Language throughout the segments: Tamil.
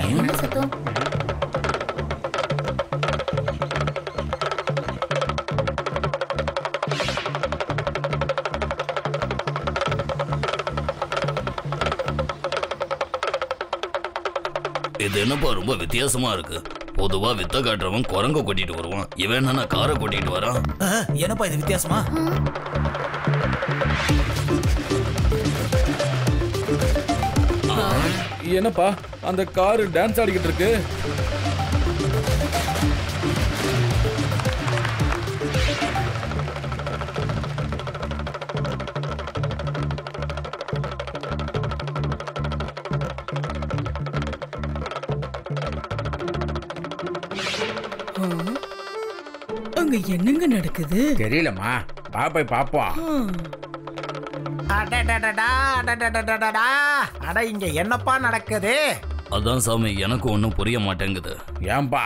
என்ன சத்தம்? இது என்னப்பா ரொம்ப வித்தியாசமா இருக்கு. பொதுவா வித்த காட்டுறவன் குரங்க கொட்டிட்டு வருவான், இவன் என்ன காரை கொட்டிட்டு வரான். என்னப்பா இது வித்தியாசமா? என்னப்பா அந்த காரு டான்ஸ் ஆடிக்கிட்டு இருக்கு? அங்க என்னங்க நடக்குது தெரியலம்மா, பாப்போம் பாப்போம். அட இங்க என்னப்பா நடக்குது? அதான் சாமி எனக்கு ஒன்னும் புரிய மாட்டேங்குது. ஏன்பா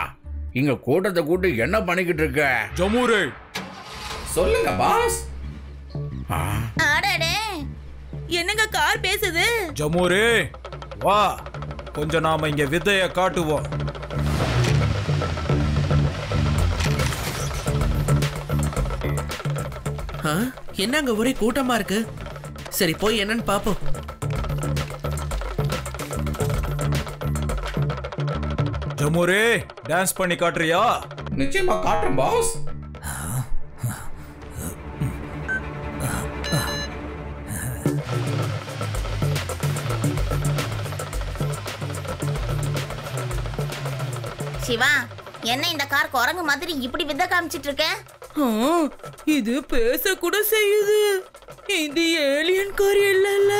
இங்க கூட்டத்தை கூட்டி என்ன பண்ணிக்கிட்டு இருக்க? ஜமூரு சொல்லுங்க பாஸ். அடடே என்னங்க கார் பேசுது? ஜமூரே வா, கொஞ்சம் நாம இங்க விதைய காட்டுவோம். என்னங்க ஒரே கூட்டமா இருக்கு. சரி போய் என்னன்னு பாப்போம். ஜமூரே டான்ஸ் பண்ணி காட்டுறியா? நிச்சயமா காட்டுறேன் பாஸ். சிவா, என்ன இந்த கார் குரங்கு மாதிரி இப்படி வித்த காமிச்சிட்டு இருக்க? இது பேச கூட செய்யுது. இது ஏலியன் கார் இல்லல்ல.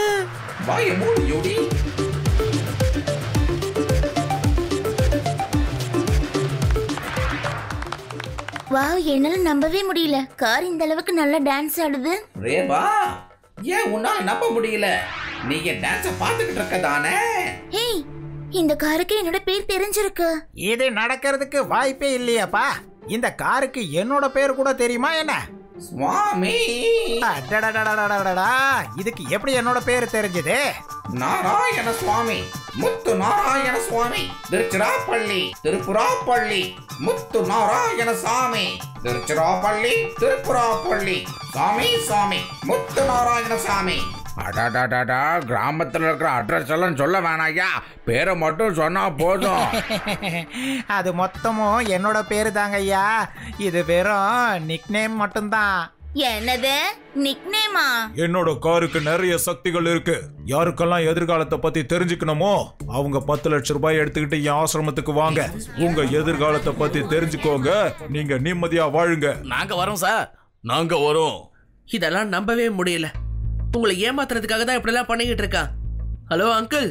வாயை மூடு யோடி. வாவ், என்னால நம்பவே முடியல. கார் இந்த அளவுக்கு நல்லா டான்ஸ் ஆடுது. ரேவா, ஏன் உன்னால நம்ப முடியல? நீங்க டான்ஸ பாத்துக்கிட்டு இருக்க தானே? ஹேய், இந்த காருக்கு என்னோட பேர் தெரிஞ்சிருக்கு. இது நடக்கிறதுக்கு வாய்ப்பே இல்லையாப்பா. இந்த காருக்கு என்னோட பேர் கூட தெரியுமா என்ன? சுவாமி. இதுக்கு எப்படி என்னோட பேர் தெரிஞ்சது? நாராயண சுவாமி, முத்து நாராயண சுவாமி, திருச்சிராப்பள்ளி, திருப்புராப்பள்ளி, முத்து நாராயண சாமி, திருச்சிராப்பள்ளி, திருப்புராப்பள்ளி, சாமி சாமி, முத்து நாராயண சாமி. அடாடாடாடா, கிராமத்தில் இருக்கிற அட்ரஸ் எல்லாம் சொல்ல வேணாயா, பேரை மட்டும் சொன்னா போதும். அது மொத்தமும் என்னோட பேரு தாங்க ஐயா. இது வெறும் நிக்நேம் மட்டும்தான். என்னது நிக்நேமா? என்னோட காருக்கு நிறைய சக்திகள் இருக்கு. யாருக்கெல்லாம் எதிர்காலத்தை பத்தி தெரிஞ்சுக்கணுமோ அவங்க 10 லட்சம் ரூபாய் எடுத்துக்கிட்டு என் ஆசிரமத்துக்கு வாங்க. உங்க எதிர்காலத்தை பத்தி தெரிஞ்சுக்கோங்க, நீங்க நிம்மதியா வாழுங்க. நாங்க வரோம் சார், நாங்க வரோம். இதெல்லாம் நம்பவே முடியல. உங்களை ஏமாத்துறதுக்காக தான் இப்படி எல்லாம் பண்ணிக்கிட்டு இருக்கான். ஹலோ அங்கிள்,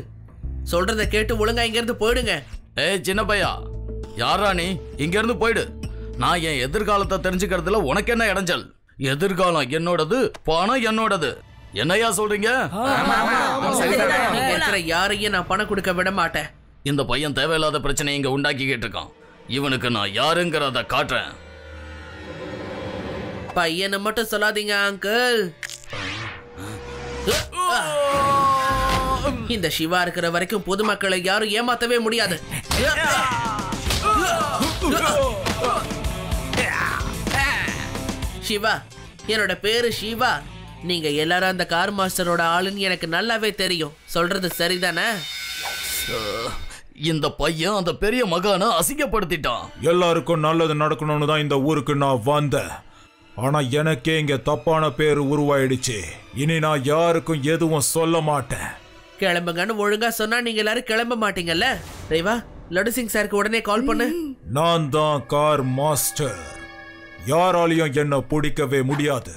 சொல்றத கேட்டு ஒழுங்கா இங்க இருந்து போயிடுங்க. ஏய் சின்ன பையா, யாரா நீ? இங்க இருந்து போயிடு. நான் என் எதிர்காலத்தை தெரிஞ்சுக்கிறதுல உனக்கு என்ன இடைஞ்சல்? எதிர்காலம் என்னோடது, பணம் என்னோடது. என்னையா சொல்றீங்க? இங்க இருக்கிற யாரையும் நான் பணம் கொடுக்க விட மாட்டேன். இந்த பையன் தேவையில்லாத பிரச்சனை இங்க உண்டாக்கிக்கிட்டு இருக்கான். இவனுக்கு நான் யாருங்கிறத காட்டுறேன். பையனை மட்டும் சொல்லாதீங்க அங்கிள். இந்த சிவா இருக்கிற வரைக்கும் பொதுமக்களை யாரும் ஏமாத்தவே முடியாது. சிவா, என்னோட பேரு சிவா. நீங்க எல்லாரும் அந்த கார் மாஸ்டரோட ஆளுன்னு எனக்கு நல்லாவே தெரியும். சொல்றது சரிதானே? இந்த பையன் அந்த பெரிய மகானை அசிங்கப்படுத்திட்டான். எல்லாருக்கும் நல்லது நடக்கணும்னு தான் இந்த ஊருக்கு நான் வந்தேன். ஆனா எனக்கே இங்க தப்பான பேர் உருவாயிடுச்சு. இனி நான் யாருக்கும் எதுவும் சொல்ல மாட்டேன். கிளம்புங்கன்னு ஒழுங்கா சொன்னா நீங்க எல்லாரும் கிளம்ப மாட்டீங்கல்ல? ரேவா, லட்டு சிங் சாருக்கு உடனே கால் பண்ணு. நான் தான் கார் மாஸ்டர். யாராலையும் என்ன பிடிக்கவே முடியாது.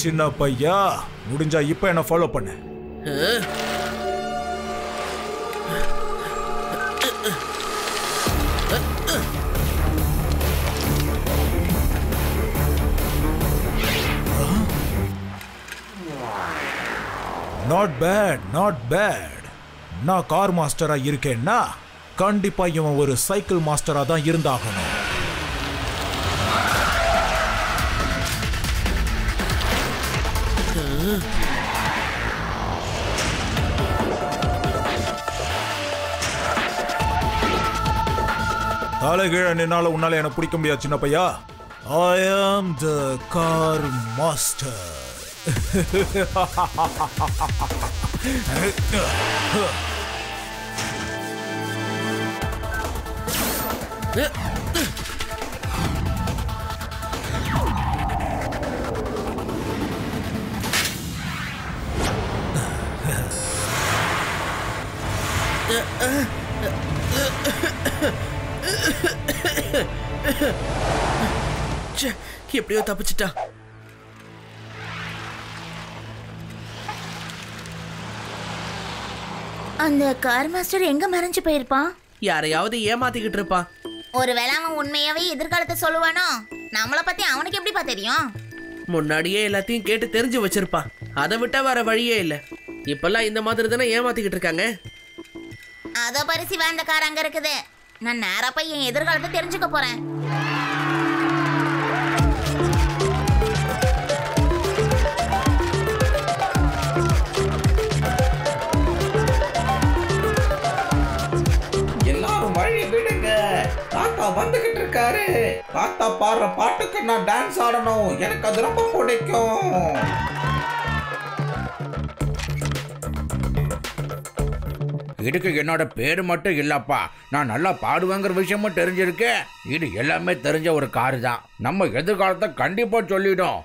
சின்ன பையா, முடிஞ்சா இப்ப என்ன ஃபாலோ பண்ணு. Not bad, not bad. நான் கார் மாஸ்டரா இருக்கேன்னா கண்டிப்பா இவன் ஒரு சைக்கிள் மாஸ்டரா தான் இருந்தாகணும். தலைகீழ நின்னால உன்னால என்ன பிடிக்க முடியாது சின்ன பையா. I am the car master. எப்படியோ தப்பிச்சிட்டா. அந்த கார் மாஸ்டர் எங்க மறைஞ்சு போயிருப்பான்? யாரையாவது ஏமாத்திக்கிட்டு இருப்பான். ஒருவேளை அவன் உண்மையாவே எதிர்காலத்தை சொல்லுவானோ? நம்மள பத்தி அவனுக்கு எப்படிப்பா தெரியும்? முன்னாடியே எல்லாத்தையும் கேட்டு தெரிஞ்சு வச்சிருப்பான். அதை விட்டா வேற வழியே இல்ல. இப்பெல்லாம் இந்த மாதிரி தானே ஏமாத்திக்கிட்டு இருக்காங்க. அதோ பரிசு வாழ்ந்த கார் அங்க இருக்குது. நான் நேரா போய் என் எதிர்காலத்தை தெரிஞ்சுக்க போறேன். எல்லாரும் வழி விடுங்க, தாத்தா வந்துகிட்டு இருக்காரு. தாத்தா பாடுற பாட்டுக்கு நான் டான்ஸ் ஆடணும், எனக்கு அது ரொம்ப பிடிக்கும். இதுக்கு என்னோட பேரு மட்டும் இல்லப்பா, நான் நல்லா பாடுவேங்கிற விஷயமும் தெரிஞ்சிருக்கு. இது எல்லாமே தெரிஞ்ச ஒரு காரு தான். நம்ம எதிர்காலத்தை கண்டிப்பா சொல்லிடும்.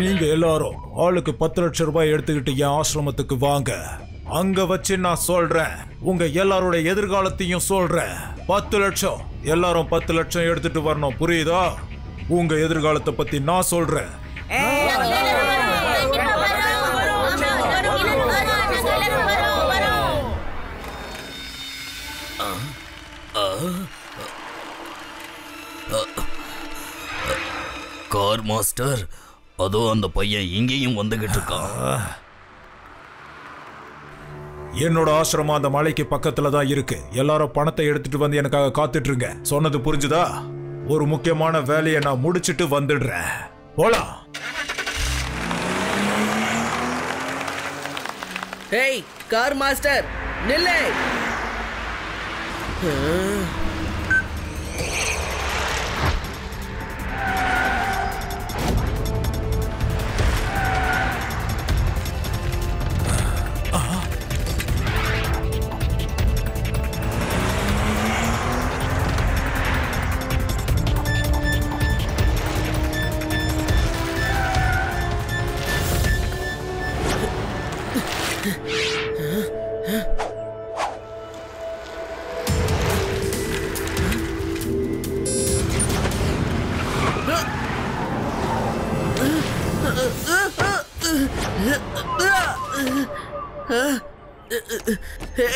நீங்க எல்லாரும் ஆளுக்கு 10 லட்சம் ரூபாய் எடுத்துக்கிட்டு என் ஆசிரமத்துக்கு வாங்க. அங்க வச்சு நான் சொல்றேன், உங்க எல்லாரோட எதிர்காலத்தையும் சொல்றேன். 10 லட்சம், எல்லாரும் 10 லட்சம் எடுத்துட்டு வரணும், புரியுதா? உங்க எதிர்காலத்தை பத்தி நான் சொல்றேன். கார் மாஸ்டர், அதோ அந்த பையன் இங்கேயும் வந்துகிட்டு இருக்கான். என்னோட ஆசிரமம் அந்த மலைக்கு பக்கத்துல தான் இருக்கு. எல்லாரும் பணத்தை எடுத்துட்டு வந்து எனக்காக காத்துட்டு இருங்க. சொன்னது புரிஞ்சுதா? ஒரு முக்கியமான வேலையை நான் முடிச்சிட்டு வந்துடுறேன். போலாம். ஏய் கார் மாஸ்டர், நில்லை.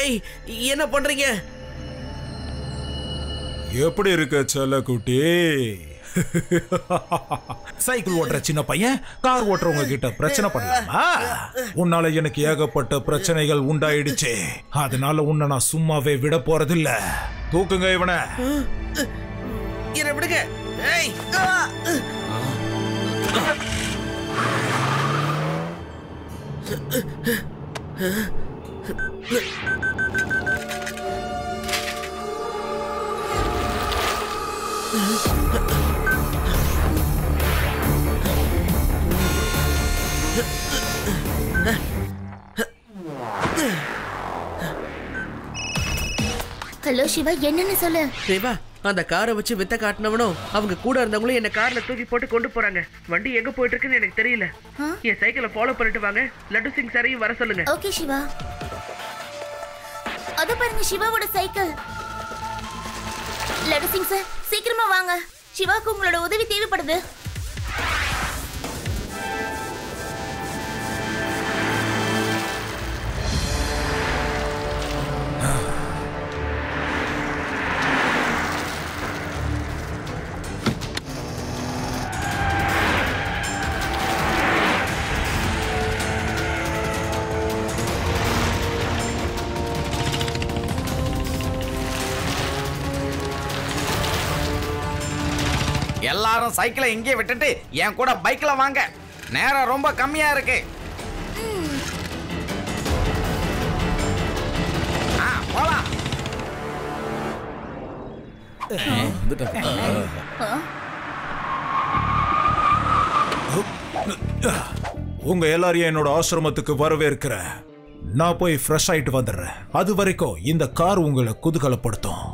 ஏய், என்ன பண்றீங்க? எப்படி இருக்க செல்லக்குட்டி? சைக்கிள் ஓட்டுற சின்ன பையன் கார் ஓட்டுறவங்க கிட்ட பிரச்சனை பண்ணலாமா? உன்னால எனக்கு ஏகப்பட்ட பிரச்சனைகள் உண்டாயிடுச்சு. அதனால உன்னை நான் சும்மாவே விட போறதில்ல. தூக்குங்க இவனை. என்ன விடுங்க. ஏய், ஹலோ சிவா, என்னன்னு சொல்லு. தேவா, அந்த காரை வச்சு வித்த காட்டினவனும் அவங்க கூட இருந்தவங்களும் என்ன கார்ல தூக்கி போட்டு கொண்டு போறாங்க. வண்டி எங்க போயிட்டு இருக்குன்னு எனக்கு தெரியல. என் சைக்கிளை ஃபாலோ பண்ணிட்டு வாங்க. லட்டு சிங் சாரையும் வர சொல்லுங்க. ஓகே சிவா. அத பாருங்க, சிவாவோட சைக்கிள். லட்டு சிங் சார், சீக்கிரமா வாங்க. சிவாக்கு உங்களோட உதவி தேவைப்படுது. எல்லாரும் சைக்கிளை இங்கே விட்டுட்டு என் கூட பைக்ல வாங்க. நேரம் ரொம்ப கம்மியா இருக்கு. போலாம். உங்க எல்லாரையும் என்னோட ஆசிரமத்துக்கு வரவேற்கிறேன். நான் போய் ஃப்ரெஷ் ஆயிட்டு வந்துடுறேன். அது வரைக்கும் இந்த கார் உங்களை குதூகலப்படுத்தும்.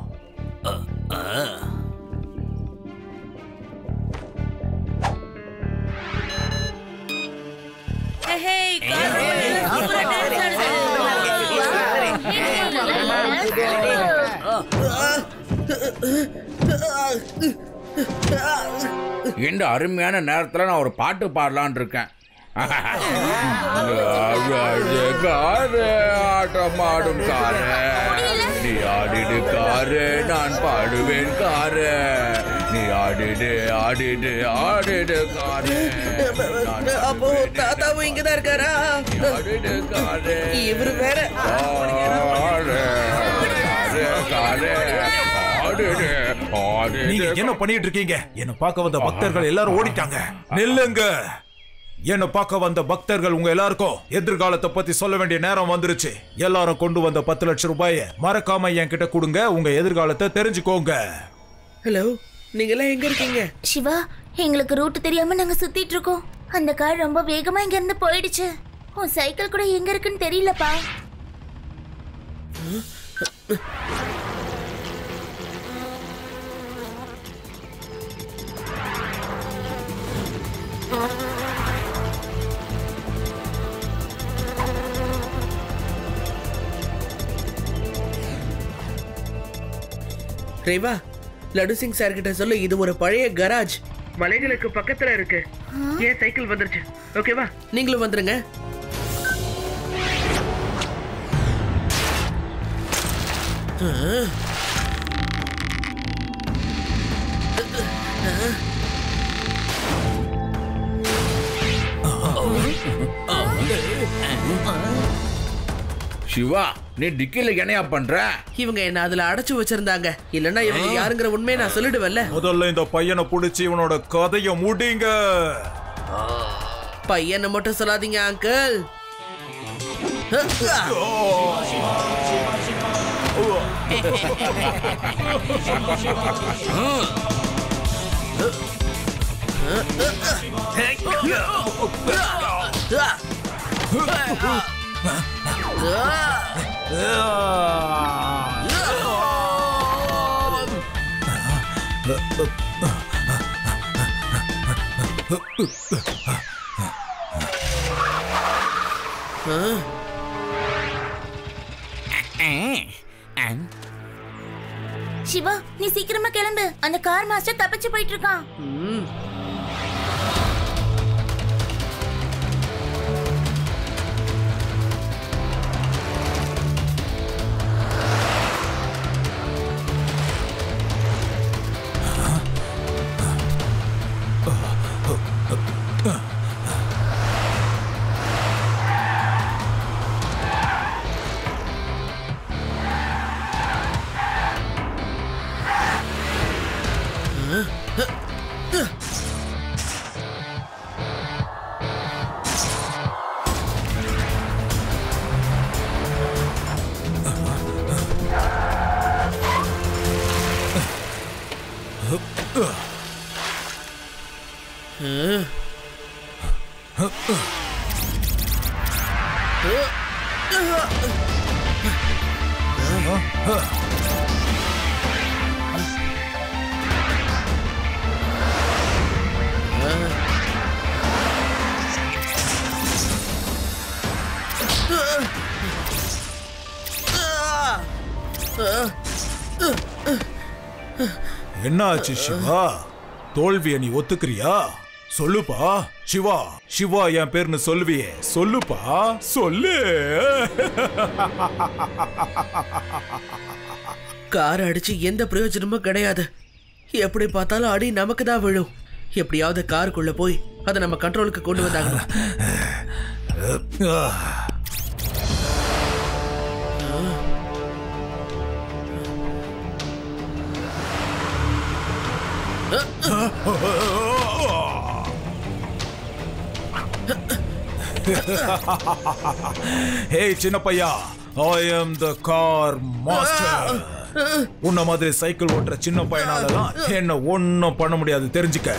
இந்த அருமையான நேரத்துல நான் ஒரு பாட்டு பாடலான் இருக்கேன். ஆட்டமாடும் காரு, நீ ஆடிடு காரு, நான் பாடுவேன் காரு. நீ ஆடிடு ஆடிடு ஆடிடு காரு. அப்போ தாத்தாவும் இங்கதான் இருக்காரா? ஆடிடு காரு. இவரு வேற. நீங்க என்ன பண்ணிட்டு இருக்கீங்க? என்ன பார்க்க வந்த பக்தர்கள் எல்லாரும் ஓடிட்டாங்க. நில்லுங்க. என்ன பார்க்க வந்த பக்தர்கள் உங்க எல்லாருக்கும் எதிர்காலத்தை பத்தி சொல்ல வேண்டிய நேரம் வந்துருச்சு. எல்லாரும் கொண்டு வந்த 10 லட்சம் ரூபாயை மறக்காம என்கிட்ட கொடுங்க. உங்க எதிர்காலத்தை தெரிஞ்சுக்கோங்க. ஹலோ, நீங்க எல்லாம் எங்க இருக்கீங்க? சிவா, எங்களுக்கு ரூட் தெரியாம நாங்க சுத்திட்டு இருக்கோம். அந்த கார் ரொம்ப வேகமா இங்க இருந்து போயிடுச்சு. உன் சைக்கிள் கூட எங்க இருக்குன்னு தெரியலப்பா. ரேவா, லட்டு சிங் சார் கிட்ட சொல்லு, இது ஒரு பழைய கராஜ், மலைகளுக்கு பக்கத்துல இருக்கு. ஏன் சைக்கிள் வந்துருச்சு. ஓகேவா, நீங்களும் வந்துருங்க. சிவா, நீ டிக்கில என்னையா பண்ற? இவங்க என்ன அதுல அடைச்சு வச்சிருந்தாங்க. இல்லன்னா இவங்க யாருங்கிற உண்மையை நான் சொல்லிடுவேன்ல. முதல்ல இந்த பையனை புடிச்சு இவனோட கதையை முடிங்க. பையனை மட்டும் சொல்லாதீங்க அங்கிள். சிவா, நீ சீக்கிரமா கிளம்பு. அந்த கார் மாஸ்டர் தப்பிச்சு போயிட்டு இருக்கான். என்ன ஆச்சு சிவா? தோல்வியை நீ ஒத்துக்கிறியா? சொல்லுப்பா சிவா. சிவா என் பேர்னு சொல்லுவியே, சொல்லுப்பா சொல்லு. கார் அடிச்சு எந்த பிரயோஜனமும் கிடையாது. எப்படி பார்த்தாலும் அடி நமக்கு தான் விழும். எப்படியாவது காருக்குள்ள போய் அதை நம்ம கண்ட்ரோலுக்கு கொண்டு வந்தாங்க. ஹே சின்ன பையா, I am the car master. உன்ன மாதிரி சைக்கிள் ஓட்டுற சின்ன பையனாலலாம் என்ன ஒன்னும் பண்ண முடியாது, தெரிஞ்சுக்க.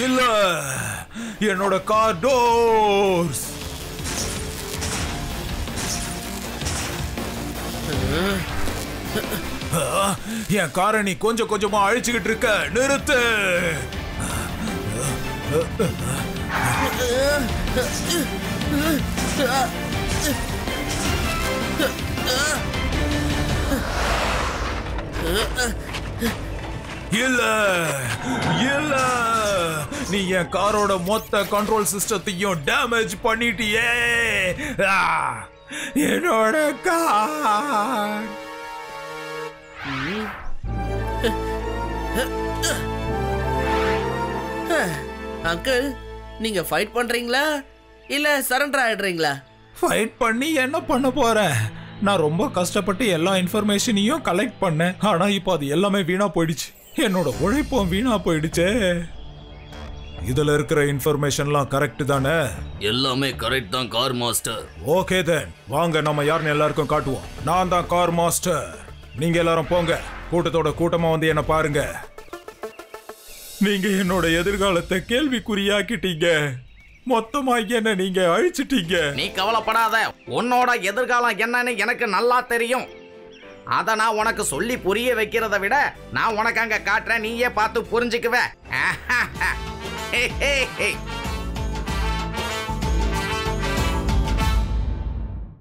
இல்ல, என்னோட கார் டோர்ஸ். என் காரை நீ கொஞ்சம் கொஞ்சமா அழிச்சுக்கிட்டு இருக்க, நிறுத்து. இல்ல இல்ல, நீ என் காரோட மொத்த கண்ட்ரோல் சிஸ்டத்தையும் டேமேஜ் பண்ணிட்டியே. என்னோட கார். அங்கிள், நீங்க ஃபைட் பண்றீங்களா இல்ல சரண்டர் ஆயிடுறீங்களா? ஃபைட் பண்ணி என்ன பண்ண போறேன்? நான் ரொம்ப கஷ்டப்பட்டு எல்லா இன்ஃபர்மேஷனையும் கலெக்ட் பண்ணேன். ஆனா இப்போ அது எல்லாமே வீணா போயிடுச்சு. என்னோட உழைப்பும் வீணா போயிடுச்சே. இதுல இருக்கிற இன்ஃபர்மேஷன்லாம் கரெக்ட் தானே? எல்லாமே கரெக்ட் தான் கார் மாஸ்டர். ஓகே தென், வாங்க நம்ம யாருன்னு எல்லாருக்கும் காட்டுவோம். நான் தான் கார் மாஸ்டர். நீங்க எல்லாரும் போங்க, கூட்டத்தோட கூட்டமா வந்து என்ன பாருங்க. நீங்க என்னோட எதிர்காலத்தை கேள்விக்குறியாக்கிட்டீங்க. மொத்தமா என்ன நீங்க அழிச்சிட்டீங்க. நீ கவலைப்படாத, உன்னோட எதிர்காலம் என்னன்னு எனக்கு நல்லா தெரியும். அத நான் உனக்கு சொல்லி புரிய வைக்கிறத விட நான் உனக்கு அங்க காட்டுறேன், நீயே பார்த்து புரிஞ்சுக்குவ.